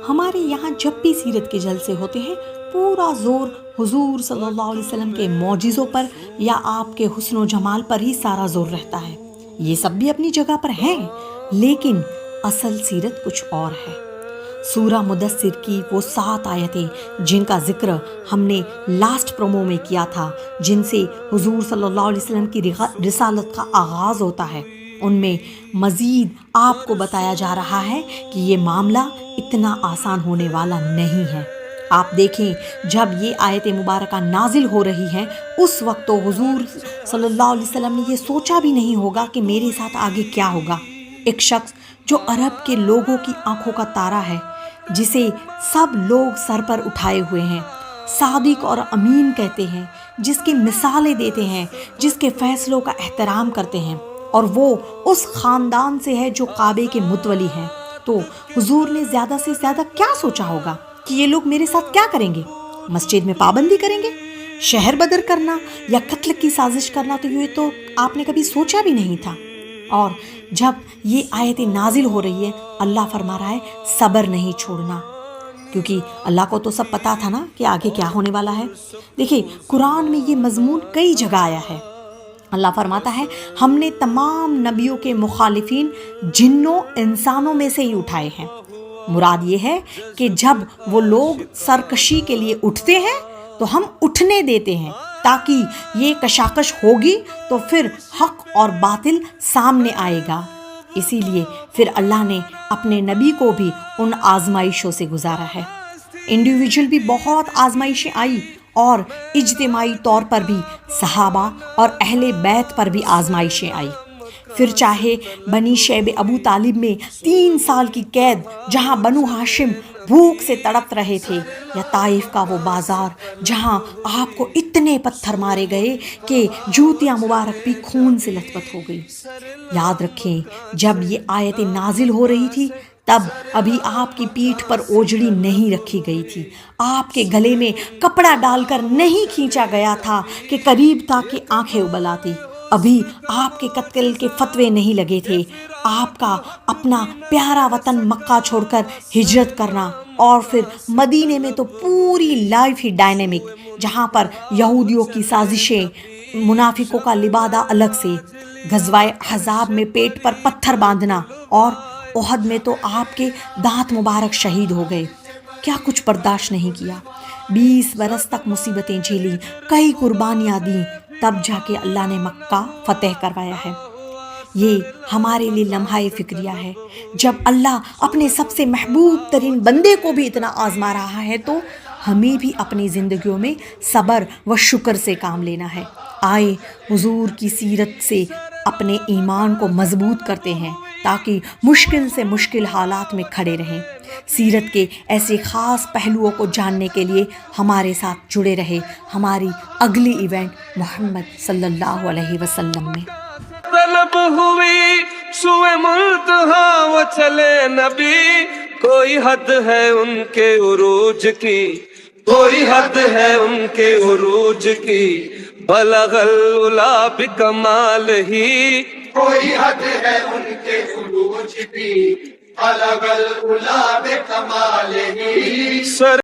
ہمارے یہاں جب بھی سیرت کے جلسے ہوتے ہیں پورا زور حضور صلی اللہ علیہ وسلم کے معجزوں پر یا آپ کے حسن و جمال پر ہی سارا زور رہتا ہے۔ یہ سب بھی اپنی جگہ پر ہیں، لیکن اصل سیرت کچھ اور ہے۔ سورہ مدثر کی وہ 7 آیتیں جن کا ذکر ہم نے لاسٹ پرومو میں کیا تھا، جن سے حضور صلی اللہ علیہ وسلم کی رسالت کا آغاز ہوتا ہے، ان میں مزید آپ کو بتایا جا رہا ہے کہ یہ معاملہ اتنا آسان ہونے والا نہیں ہے۔ آپ دیکھیں جب یہ آیت مبارکہ نازل ہو رہی ہے اس وقت تو حضور صلی اللہ علیہ وسلم نے یہ سوچا بھی نہیں ہوگا کہ میرے ساتھ آگے کیا ہوگا۔ ایک شخص جو عرب کے لوگوں کی آنکھوں کا تارا ہے، جسے سب لوگ سر پر اٹھائے ہوئے ہیں، صادق اور امین کہتے ہیں، جس کی مثالیں دیتے ہیں، جس کے فیصلوں کا احترام کرتے ہیں، اور وہ اس خاندان سے ہے جو کعبے کے متولی ہیں، تو حضور نے زیادہ سے زیادہ کیا سوچا ہوگا کہ یہ لوگ میرے ساتھ کیا کریں گے؟ مسجد میں پابندی کریں گے؟ شہر بدر کرنا یا قتل کی سازش کرنا؟ تو یہ تو آپ نے کبھی سوچا بھی نہیں تھا۔ اور جب یہ آیت نازل ہو رہی ہے اللہ فرما رہا ہے صبر نہیں چھوڑنا، کیونکہ اللہ کو تو سب پتا تھا نا کہ آگے کیا ہونے والا ہے۔ دیکھیں قرآن میں یہ مضمون کئی جگہ آیا ہے۔ اللہ فرماتا ہے ہم نے تمام نبیوں کے مخالفین جنوں انسانوں میں سے ہی اٹھائے ہیں۔ مراد یہ ہے کہ جب وہ لوگ سرکشی کے لیے اٹھتے ہیں تو ہم اٹھنے دیتے ہیں، تاکہ یہ کشاکش ہوگی تو پھر حق اور باطل سامنے آئے گا۔ اسی لیے پھر اللہ نے اپنے نبی کو بھی ان آزمائشوں سے گزارا ہے۔ انڈیویجول بھی بہت آزمائشیں آئی، اور اجتماعی طور پر بھی صحابہ اور اہل بیت پر بھی آزمائشیں آئی۔ پھر چاہے بنی شیب ابو طالب میں 3 سال کی قید جہاں بنو ہاشم بھوک سے تڑپ رہے تھے، یا طائف کا وہ بازار جہاں آپ کو اتنے پتھر مارے گئے کہ جوتیاں مبارک بھی خون سے لت پت ہو گئی۔ یاد رکھیں جب یہ آیت نازل ہو رہی تھی تب ابھی آپ کی پیٹھ پر اوجڑی نہیں رکھی گئی تھی، آپ کے گلے میں کپڑا ڈال کر نہیں کھینچا گیا تھا کہ قریب تھا کہ آنکھیں ابل آتی، ابھی آپ کے قتل کے فتوے نہیں لگے تھے، آپ کا اپنا پیارا وطن مکہ چھوڑ کر ہجرت کرنا، اور پھر مدینے میں تو پوری لائف ہی ڈائنامک، جہاں پر یہودیوں کی سازشیں، منافقوں کا لبادہ الگ سے، غزوہ احزاب میں پیٹ پر پتھر باندھنا، اور احد میں تو آپ کے دانت مبارک شہید ہو گئے۔ کیا کچھ برداشت نہیں کیا، 20 برس تک مصیبتیں جھیلی، کئی قربانیاں دیں، تب جا کے اللہ نے مکہ فتح کروایا ہے۔ یہ ہمارے لیے لمحہ فکریہ ہے۔ جب اللہ اپنے سب سے محبوب ترین بندے کو بھی اتنا آزما رہا ہے تو ہمیں بھی اپنی زندگیوں میں صبر و شکر سے کام لینا ہے۔ آئے حضور کی سیرت سے اپنے ایمان کو مضبوط کرتے ہیں تاکہ مشکل سے مشکل حالات میں کھڑے رہیں۔ سیرت کے ایسے خاص پہلوؤں کو جاننے کے لیے ہمارے ساتھ جڑے رہے ہماری اگلی ایونٹ محمد صلی اللہ علیہ وسلم میں۔ طلب ہوئی سوئے منتہا وہ چلے نبی، کوئی حد ہے ان کے عروج کی، کوئی حد ہے ان کے عروج کی، بلغ العلا بکمال ہی، کوئی حد ہے ان کے عروج کی، بلغ العلا بکمال ہی۔